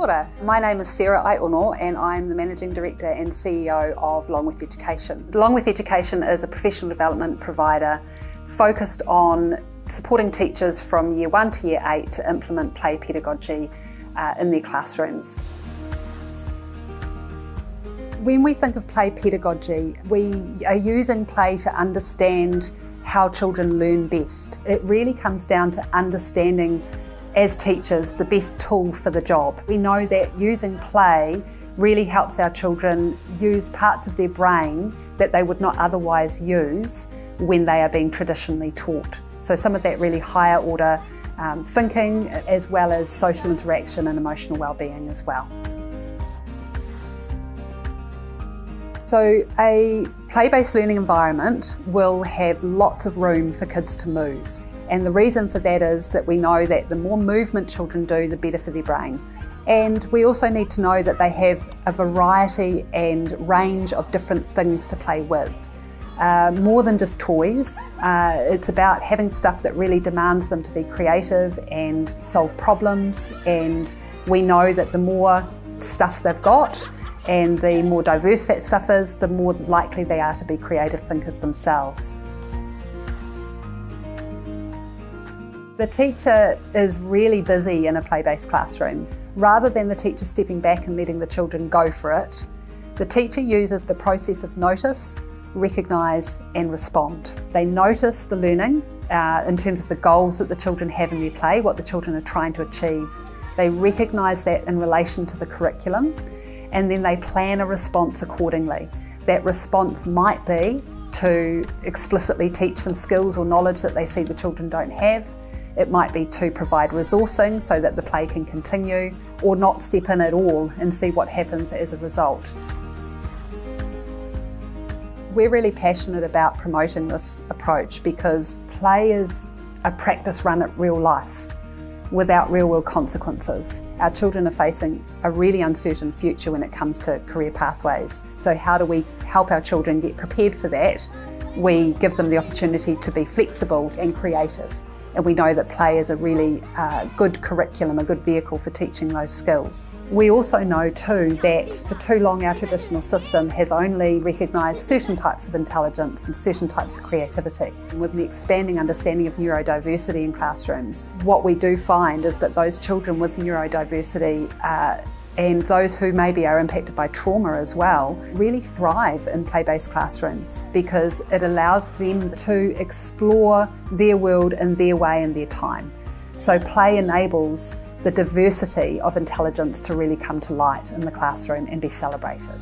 Kia ora. My name is Sarah Aiono and I'm the Managing Director and CEO of Longworth Education. Longworth Education is a professional development provider focused on supporting teachers from Year 1 to Year 8 to implement play pedagogy in their classrooms. When we think of play pedagogy, we are using play to understand how children learn best. It really comes down to understanding, as teachers, the best tool for the job. We know that using play really helps our children use parts of their brain that they would not otherwise use when they are being traditionally taught. So some of that really higher order thinking, as well as social interaction and emotional well-being as well. So a play-based learning environment will have lots of room for kids to move. And the reason for that is that we know that the more movement children do, the better for their brain. And we also need to know that they have a variety and range of different things to play with. More than just toys, it's about having stuff that really demands them to be creative and solve problems. And we know that the more stuff they've got and the more diverse that stuff is, the more likely they are to be creative thinkers themselves. The teacher is really busy in a play-based classroom. Rather than the teacher stepping back and letting the children go for it, the teacher uses the process of notice, recognise and respond. They notice the learning in terms of the goals that the children have in their play, what the children are trying to achieve. They recognise that in relation to the curriculum, and then they plan a response accordingly. That response might be to explicitly teach them skills or knowledge that they see the children don't have. It might be to provide resourcing so that the play can continue, or not step in at all and see what happens as a result. We're really passionate about promoting this approach because play is a practice run at real life without real world consequences. Our children are facing a really uncertain future when it comes to career pathways. So how do we help our children get prepared for that? We give them the opportunity to be flexible and creative. And we know that play is a really good curriculum, a good vehicle for teaching those skills. We also know too that for too long our traditional system has only recognised certain types of intelligence and certain types of creativity. And with an expanding understanding of neurodiversity in classrooms, what we do find is that those children with neurodiversity and those who maybe are impacted by trauma as well, really thrive in play-based classrooms because it allows them to explore their world in their way and their time. So play enables the diversity of intelligence to really come to light in the classroom and be celebrated.